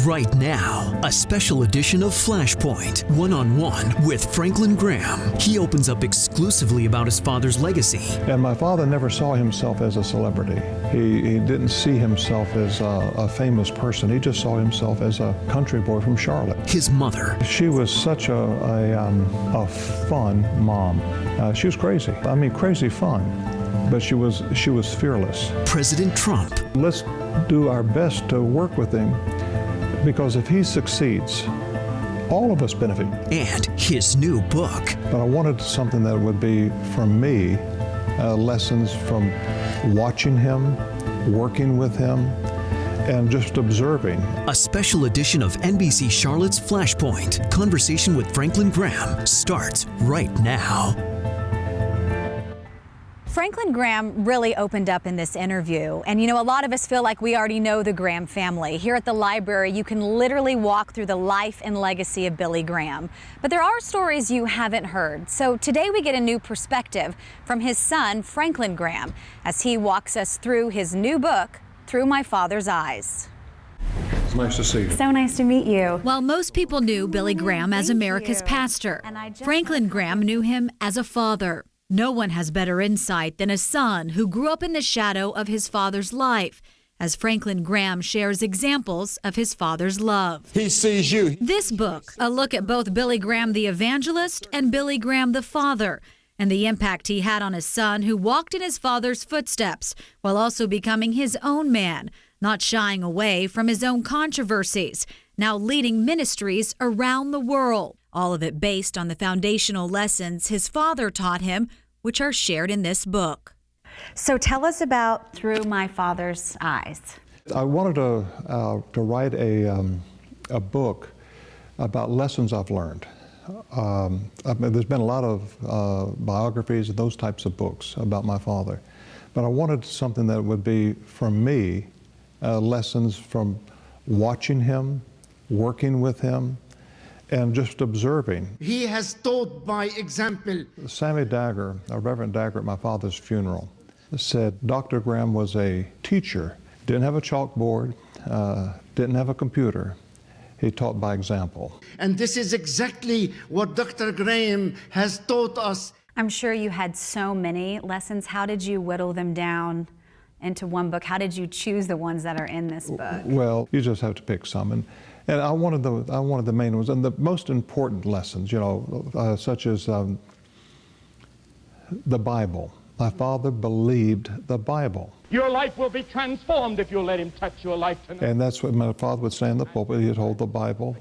Right now, a special edition of Flashpoint, one-on-one with Franklin Graham. He opens up exclusively about his father's legacy. And my father never saw himself as a celebrity. He didn't see himself as a famous person. He just saw himself as a country boy from Charlotte. His mother. She was such a fun mom. She was crazy. I mean, crazy fun. But she was fearless. President Trump. Let's do our best to work with him, because if he succeeds, all of us benefit. And his new book. But I wanted something that would be, from me, lessons from watching him, working with him, and just observing. A special edition of NBC Charlotte's Flashpoint. Conversation with Franklin Graham starts right now. Franklin Graham really opened up in this interview. And you know, a lot of us feel like we already know the Graham family. Here at the library, you can literally walk through the life and legacy of Billy Graham. But there are stories you haven't heard. So today we get a new perspective from his son, Franklin Graham, as he walks us through his new book, Through My Father's Eyes. It's nice to see you. So nice to meet you. While most people knew Billy Graham as America's pastor, Franklin Graham knew him as a father. No one has better insight than a son who grew up in the shadow of his father's life, as Franklin Graham shares examples of his father's love. He sees you. This book, a look at both Billy Graham the evangelist and Billy Graham the father, and the impact he had on his son who walked in his father's footsteps while also becoming his own man, not shying away from his own controversies, now leading ministries around the world. All of it based on the foundational lessons his father taught him, which are shared in this book. So tell us about Through My Father's Eyes. I wanted to write a book about lessons I've learned. There's been a lot of biographies and those types of books about my father, but I wanted something that would be, from me, lessons from watching him, working with him, and just observing. He has taught by example. Sammy Dagger, Reverend Dagger at my father's funeral, said Dr. Graham was a teacher. Didn't have a chalkboard, didn't have a computer. He taught by example. And this is exactly what Dr. Graham has taught us. I'm sure you had so many lessons. How did you whittle them down into one book? How did you choose the ones that are in this book? Well, you just have to pick some. And I wanted the main ones, and the most important lessons, you know, such as the Bible. My father believed the Bible. Your life will be transformed if you let him touch your life tonight. And that's what my father would say in the pulpit. He'd hold the Bible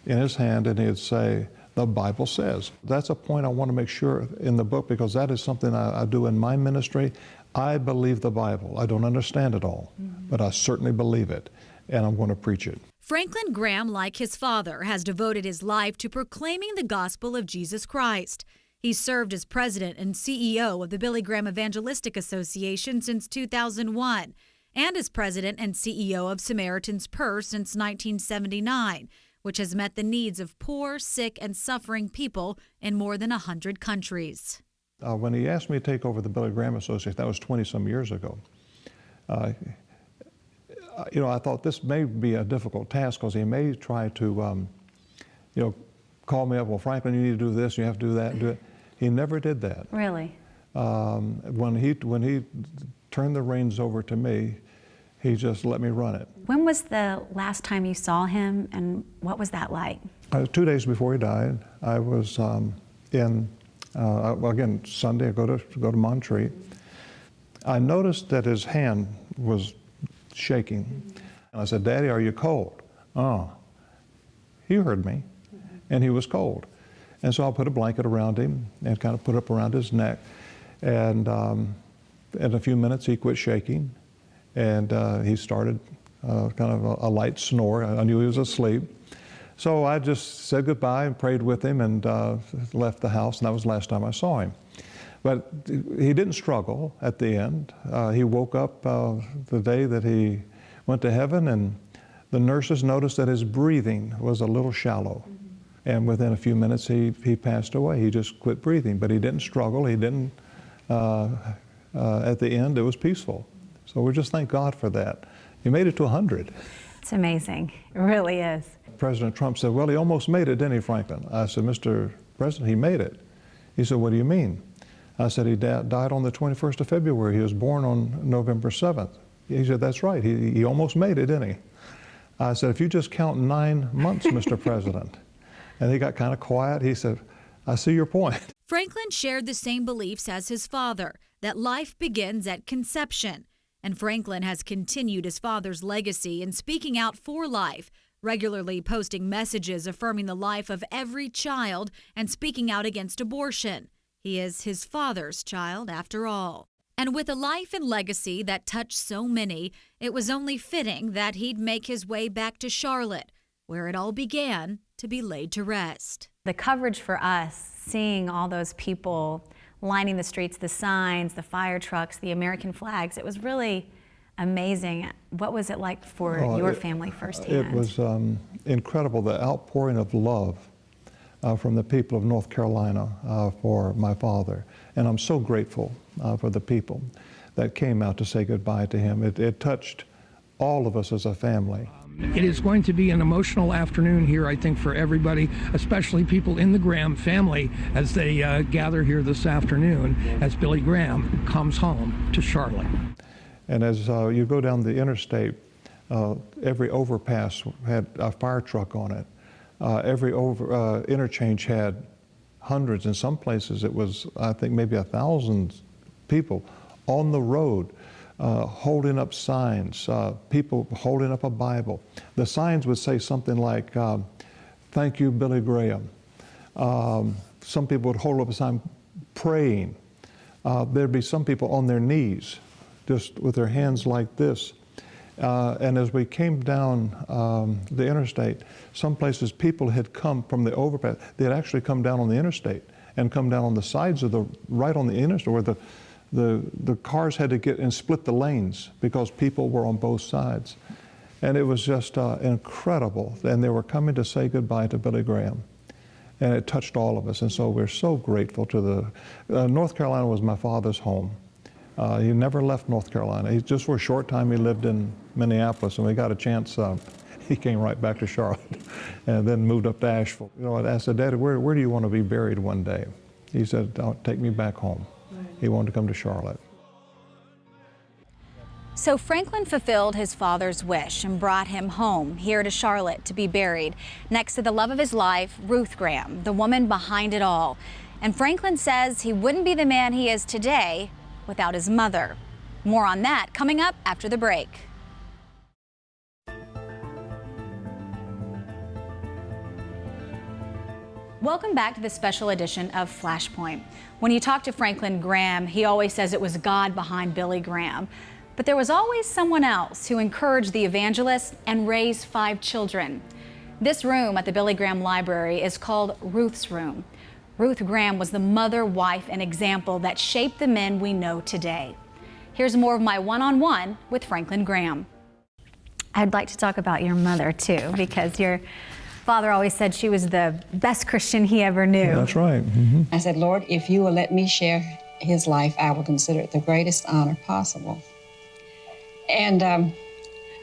in his hand and he'd say, the Bible says. That's a point I want to make sure in the book, because that is something I do in my ministry. I believe the Bible. I don't understand it all, but I certainly believe it, and I'm going to preach it. Franklin Graham, like his father, has devoted his life to proclaiming the gospel of Jesus Christ. He served as president and CEO of the Billy Graham Evangelistic Association since 2001 and as president and CEO of Samaritan's Purse since 1979, which has met the needs of poor, sick, and suffering people in more than 100 countries. When he asked me to take over the Billy Graham Association, that was 20-some years ago, you know, I thought this may be a difficult task, because he may try to, you know, call me up, well, Franklin, you need to do this, you have to do that, and do it. He never did that. Really? When he turned the reins over to me, he just let me run it. When was the last time you saw him, and what was that like? 2 days before he died, I was well, again, Sunday, I go to Montreat. I noticed that his hand was shaking. And I said, Daddy, are you cold? Oh, he heard me, and he was cold. And so I put a blanket around him and kind of put it up around his neck. And in a few minutes, he quit shaking, and he started kind of a light snore. I knew he was asleep. So I just said goodbye and prayed with him and left the house, and that was the last time I saw him. But he didn't struggle at the end. He woke up the day that he went to heaven, and the nurses noticed that his breathing was a little shallow. And within a few minutes, he passed away. He just quit breathing, but he didn't struggle. He didn't, at the end, it was peaceful. So we just thank God for that. He made it to 100. It's amazing. It really is. President Trump said, well, he almost made it, didn't he, Franklin? I said, Mr. President, he made it. He said, what do you mean? I said, he died on the 21st of February. He was born on November 7th. He said, that's right. He almost made it, didn't he? I said, if you just count 9 months, Mr. President. And he got kind of quiet. He said, I see your point. Franklin shared the same beliefs as his father, that life begins at conception. And Franklin has continued his father's legacy in speaking out for life, regularly posting messages affirming the life of every child and speaking out against abortion. He is his father's child, after all. And with a life and legacy that touched so many, it was only fitting that he'd make his way back to Charlotte, where it all began to be laid to rest. The coverage for us, seeing all those people lining the streets, the signs, the fire trucks, the American flags, it was really amazing. What was it like for your family firsthand? It was incredible, the outpouring of love from the people of North Carolina for my father. And I'm so grateful for the people that came out to say goodbye to him. It touched all of us as a family. It is going to be an emotional afternoon here, I think, for everybody, especially people in the Graham family, as they gather here this afternoon as Billy Graham comes home to Charlotte. And as you go down the interstate, every overpass had a fire truck on it. Every interchange had hundreds. In some places it was, I think, maybe 1,000 people on the road holding up signs, people holding up a Bible. The signs would say something like, thank you, Billy Graham. Some people would hold up a sign praying. There'd be some people on their knees, just with their hands like this. And as we came down the interstate, some places people had come from the overpass. They had actually come down on the interstate and come down on the sides of right on the interstate where the cars had to get and split the lanes because people were on both sides. And it was just incredible. And they were coming to say goodbye to Billy Graham. And it touched all of us. And so we're so grateful to North Carolina was my father's home. He never left North Carolina. Just for a short time he lived in Minneapolis, and we got a chance, he came right back to Charlotte and then moved up to Asheville. You know, I said, Daddy, where do you want to be buried one day? He said, take me back home. He wanted to come to Charlotte. So Franklin fulfilled his father's wish and brought him home here to Charlotte to be buried next to the love of his life, Ruth Graham, the woman behind it all. And Franklin says he wouldn't be the man he is today without his mother. More on that coming up after the break. Welcome back to the special edition of Flashpoint. When you talk to Franklin Graham, he always says it was God behind Billy Graham. But there was always someone else who encouraged the evangelist and raised 5 children. This room at the Billy Graham Library is called Ruth's Room. Ruth Graham was the mother, wife, and example that shaped the men we know today. Here's more of my one-on-one with Franklin Graham. I'd like to talk about your mother too, because your father always said she was the best Christian he ever knew. Yeah, that's right. Mm-hmm. I said, Lord, if you will let me share his life, I will consider it the greatest honor possible. And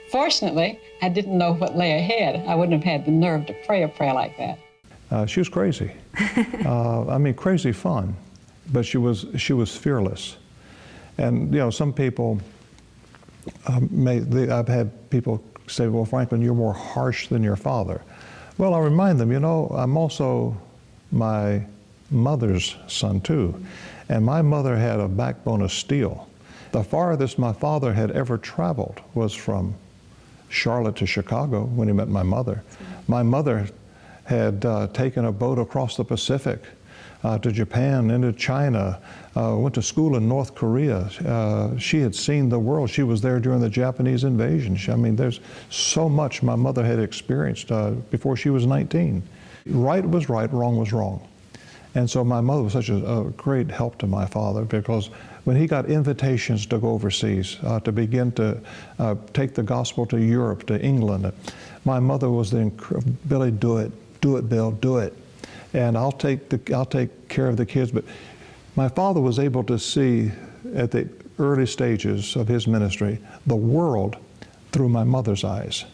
fortunately, I didn't know what lay ahead. I wouldn't have had the nerve to pray a prayer like that. She was crazy. I mean, crazy fun, but she was fearless. And you know, some people I've had people say, "Well, Franklin, you're more harsh than your father." Well, I remind them, you know, I'm also my mother's son too, and my mother had a backbone of steel. The farthest my father had ever traveled was from Charlotte to Chicago when he met my mother. My mother had taken a boat across the Pacific to Japan, into China, went to school in North Korea. She had seen the world. She was there during the Japanese invasion. I mean, there's so much my mother had experienced before she was 19. Right was right, wrong was wrong. And so my mother was such a great help to my father, because when he got invitations to go overseas, to begin to take the gospel to Europe, to England, my mother was Billy, do it, Bill, do it. And I'll take care of the kids. But my father was able to see at the early stages of his ministry the world through my mother's eyes.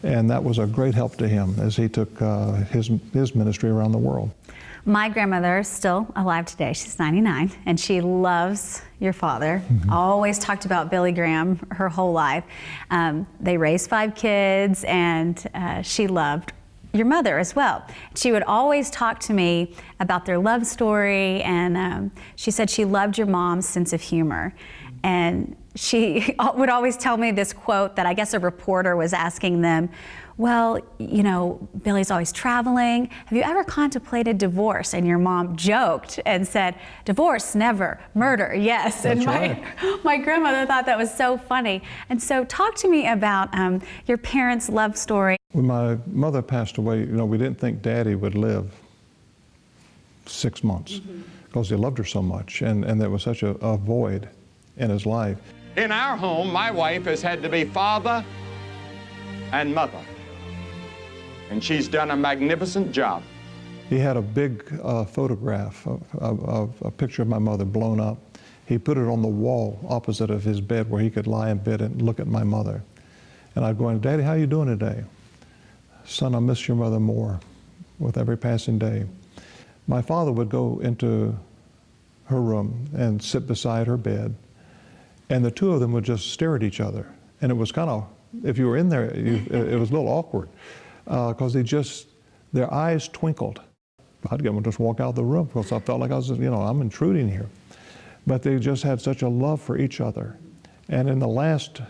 And that was a great help to him as he took his ministry around the world. My grandmother is still alive today. She's 99, and she loves your father. Always talked about Billy Graham her whole life. They raised 5 kids, and she loved your mother as well. She would always talk to me about their love story, and she said she loved your mom's sense of humor. And she would always tell me this quote that I guess a reporter was asking them, well, you know, Billy's always traveling. Have you ever contemplated divorce? And your mom joked and said, divorce, never. Murder, yes. That's and right. my grandmother thought that was so funny. And so talk to me about your parents' love story. When my mother passed away, you know, we didn't think Daddy would live 6 months because he loved her so much, and there was such a void in his life. In our home, my wife has had to be father and mother. And she's done a magnificent job. He had a big photograph of a picture of my mother blown up. He put it on the wall opposite of his bed where he could lie in bed and look at my mother. And I'd go in, Daddy, how you doing today? Son, I miss your mother more with every passing day. My father would go into her room and sit beside her bed, and the two of them would just stare at each other. And it was kind of, if you were in there, it was a little awkward because their eyes twinkled. I'd get them to just walk out of the room because I felt like I was, you know, I'm intruding here. But they just had such a love for each other. And in the last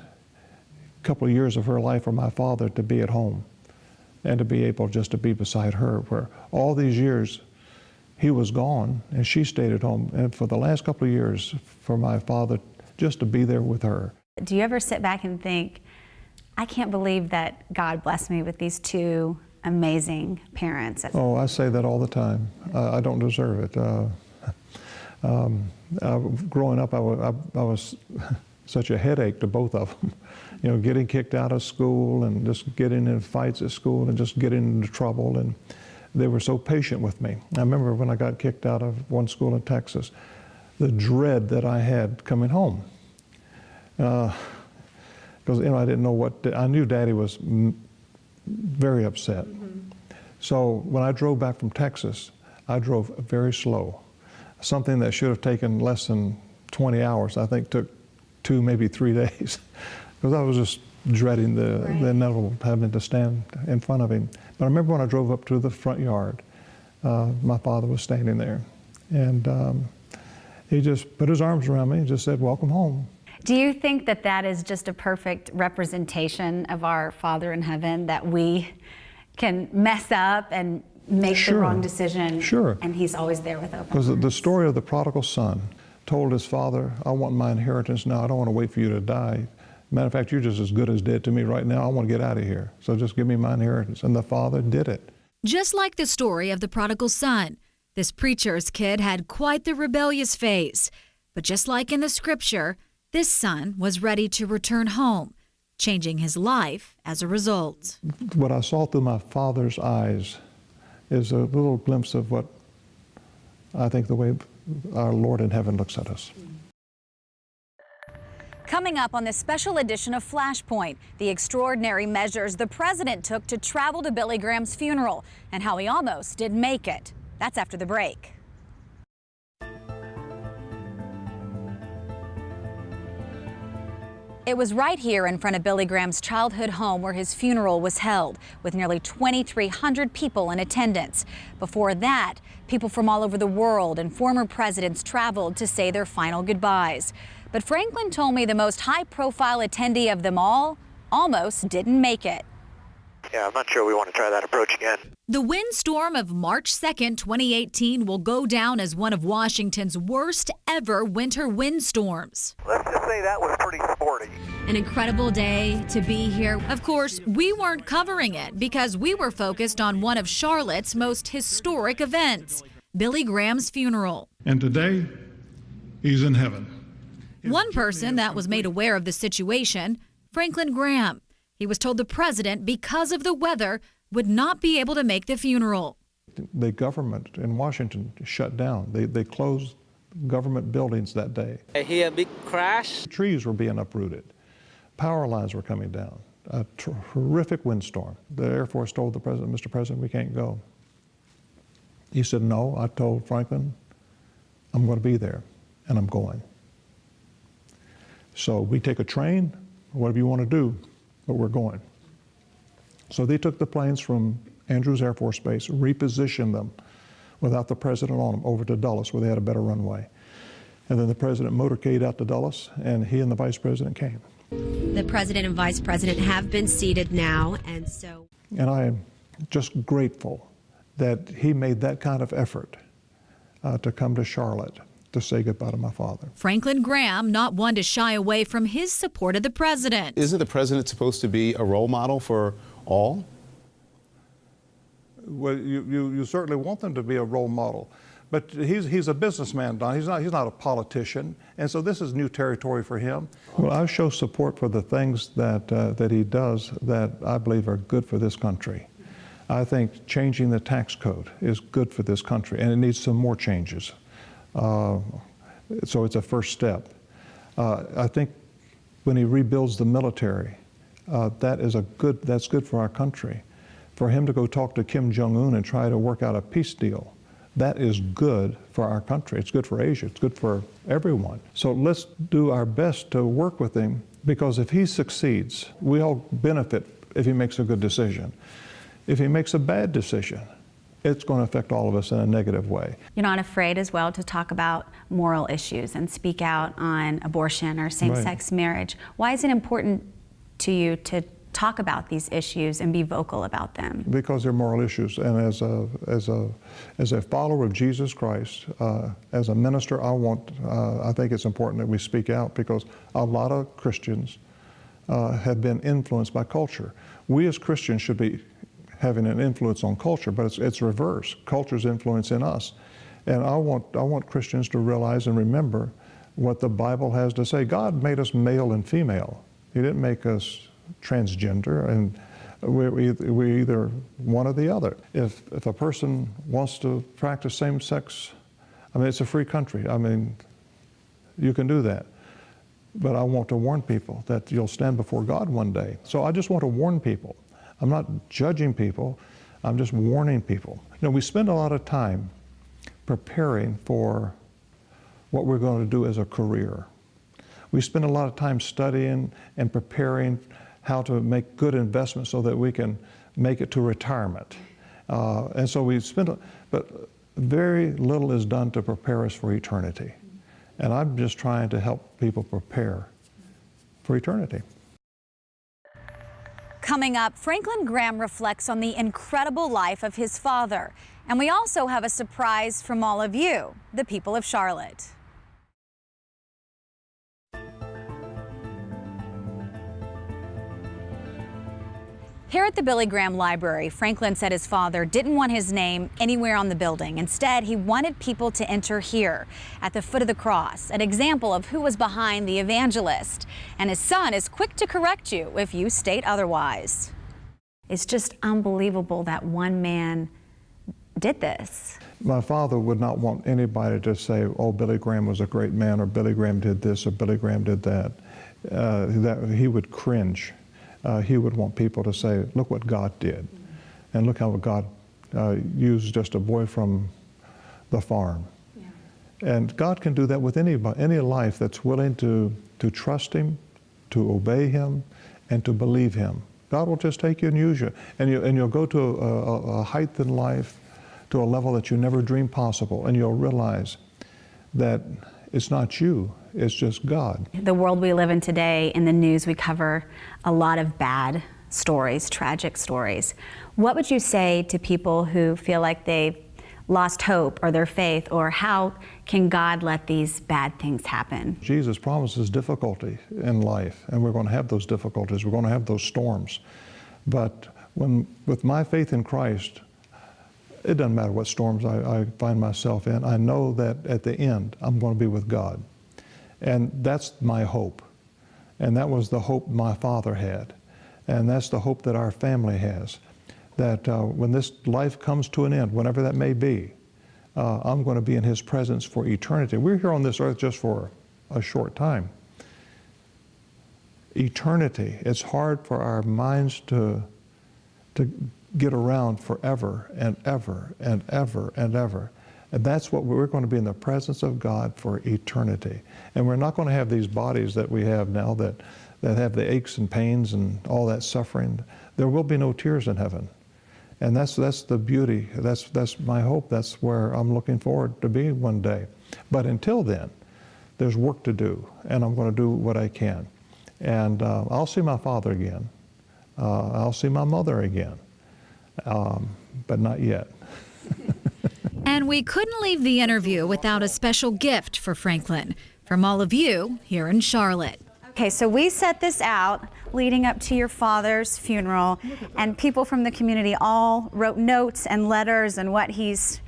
couple of years of her life for my father to be at home and to be able just to be beside her, where all these years he was gone and she stayed at home. And for the last couple of years for my father just to be there with her. Do you ever sit back and think, I can't believe that God blessed me with these 2 amazing parents? Oh, I say that all the time. I don't deserve it. Growing up, I was such a headache to both of them. You know, getting kicked out of school and just getting in fights at school and just getting into trouble. And they were so patient with me. I remember when I got kicked out of one school in Texas, the dread that I had coming home. Because, you know, I didn't know what, I knew Daddy was very upset. So when I drove back from Texas, I drove very slow. Something that should have taken less than 20 hours, I think took 2, maybe 3 days. Because I was just dreading the inevitable having to stand in front of him. But I remember when I drove up to the front yard, my father was standing there. And he just put his arms around me and just said, welcome home. Do you think that that is just a perfect representation of our Father in heaven, that we can mess up and make the wrong decision, and he's always there with open arms? Because the story of the prodigal son told his father, I want my inheritance now. I don't want to wait for you to die. Matter of fact, you're just as good as dead to me right now. I want to get out of here. So just give me my inheritance. And the father did it. Just like the story of the prodigal son, this preacher's kid had quite the rebellious phase. But just like in the scripture, this son was ready to return home, changing his life as a result. What I saw through my father's eyes is a little glimpse of what I think the way our Lord in heaven looks at us. Coming up on this special edition of Flashpoint, the extraordinary measures the president took to travel to Billy Graham's funeral and how he almost didn't make it. That's after the break. It was right here in front of Billy Graham's childhood home where his funeral was held, with nearly 2,300 people in attendance. Before that, people from all over the world and former presidents traveled to say their final goodbyes. But Franklin told me the most high-profile attendee of them all almost didn't make it. Yeah, I'm not sure we want to try that approach again. The windstorm of March 2nd, 2018 will go down as one of Washington's worst ever winter windstorms. Let's just say that was pretty sporty. An incredible day to be here. Of course, we weren't covering it because we were focused on one of Charlotte's most historic events, Billy Graham's funeral. And today, he's in heaven. One person that was made aware of the situation, Franklin Graham. He was told the president, because of the weather, would not be able to make the funeral. The government in Washington shut down. They closed government buildings that day. I hear a big crash. Trees were being uprooted. Power lines were coming down. a horrific windstorm. The Air Force told the president, Mr. President, we can't go. He said, no, I told Franklin, I'm going to be there, and I'm going. So we take a train, whatever you want to do, but we're going. So they took the planes from Andrews Air Force Base, repositioned them without the president on them over to Dulles, where they had a better runway. And then the president motorcaded out to Dulles, and he and the vice president came. The president and vice president have been seated now, and so... And I am just grateful that he made that kind of effort to come to Charlotte to say goodbye to my father. Franklin Graham, not one to shy away from his support of the president. Isn't the president supposed to be a role model for all? Well, you certainly want them to be a role model. But he's a businessman, Don. He's not a politician. And so this is new territory for him. Well, I show support for the things that he does that I believe are good for this country. I think changing the tax code is good for this country, and it needs some more changes. So it's a first step. I think when he rebuilds the military, that's good for our country. For him to go talk to Kim Jong-un and try to work out a peace deal, that is good for our country. It's good for Asia. It's good for everyone. So let's do our best to work with him, because if he succeeds, we all benefit if he makes a good decision. If he makes a bad decision, it's going to affect all of us in a negative way. You're not afraid as well to talk about moral issues and speak out on abortion or same-sex marriage. Why is it important to you to talk about these issues and be vocal about them? Because they're moral issues, and as a follower of Jesus Christ, as a minister, I think it's important that we speak out, because a lot of Christians have been influenced by culture. We as Christians should be having an influence on culture, but it's reverse. Culture's influencing us, and I want Christians to realize and remember what the Bible has to say. God made us male and female. He didn't make us transgender, and we're either one or the other. If a person wants to practice same-sex, I mean, it's a free country. I mean, you can do that. But I want to warn people that you'll stand before God one day. So I just want to warn people. I'm not judging people, I'm just warning people. You know, we spend a lot of time preparing for what we're going to do as a career. We spend a lot of time studying and preparing how to make good investments so that we can make it to retirement. And so we spend, but very little is done to prepare us for eternity. And I'm just trying to help people prepare for eternity. Coming up, Franklin Graham reflects on the incredible life of his father. And we also have a surprise from all of you, the people of Charlotte. Here at the Billy Graham Library, Franklin said his father didn't want his name anywhere on the building. Instead, he wanted people to enter here at the foot of the cross, an example of who was behind the evangelist. And his son is quick to correct you if you state otherwise. It's just unbelievable that one man did this. My father would not want anybody to say, oh, Billy Graham was a great man, or Billy Graham did this, or Billy Graham did that. He would cringe. He would want people to say, look what God did. And look how God used just a boy from the farm. Yeah. And God can do that with any life that's willing to trust Him, to obey Him, and to believe Him. God will just take you and use you. And you'll go to a height in life, to a level that you never dreamed possible. And you'll realize that it's not you, it's just God. The world we live in today, in the news, we cover a lot of bad stories, tragic stories. What would you say to people who feel like they've lost hope or their faith, or how can God let these bad things happen? Jesus promises difficulty in life, and we're going to have those difficulties, we're going to have those storms. But with my faith in Christ, it doesn't matter what storms I find myself in. I know that at the end, I'm going to be with God. And that's my hope. And that was the hope my father had. And that's the hope that our family has. That when this life comes to an end, whenever that may be, I'm going to be in His presence for eternity. We're here on this earth just for a short time. eternity. It's hard for our minds to get around forever and ever and ever and ever. And that's what we're going to be, in the presence of God for eternity. And we're not going to have these bodies that we have now that have the aches and pains and all that suffering. There will be no tears in heaven. And that's the beauty. That's my hope. That's where I'm looking forward to be one day. But until then, there's work to do, and I'm going to do what I can. And I'll see my father again. I'll see my mother again, but not yet. And we couldn't leave the interview without a special gift for Franklin from all of you here in Charlotte. Okay, so we set this out leading up to your father's funeral, and people from the community all wrote notes and letters and what he's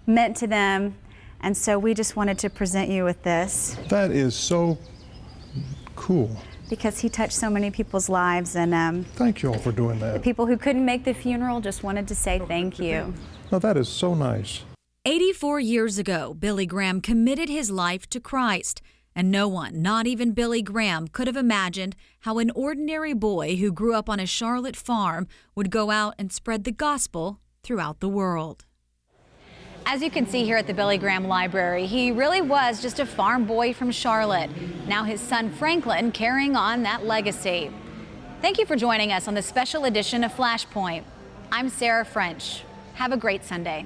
meant to them. And so we just wanted to present you with this. That is so cool. Because he touched so many people's lives, and thank you all for doing that. People who couldn't make the funeral just wanted to say thank you. No, that is so nice. 84 years ago, Billy Graham committed his life to Christ, and no one, not even Billy Graham, could have imagined how an ordinary boy who grew up on a Charlotte farm would go out and spread the gospel throughout the world. As you can see here at the Billy Graham Library, he really was just a farm boy from Charlotte. Now his son Franklin carrying on that legacy. Thank you for joining us on this special edition of Flashpoint. I'm Sarah French. Have a great Sunday.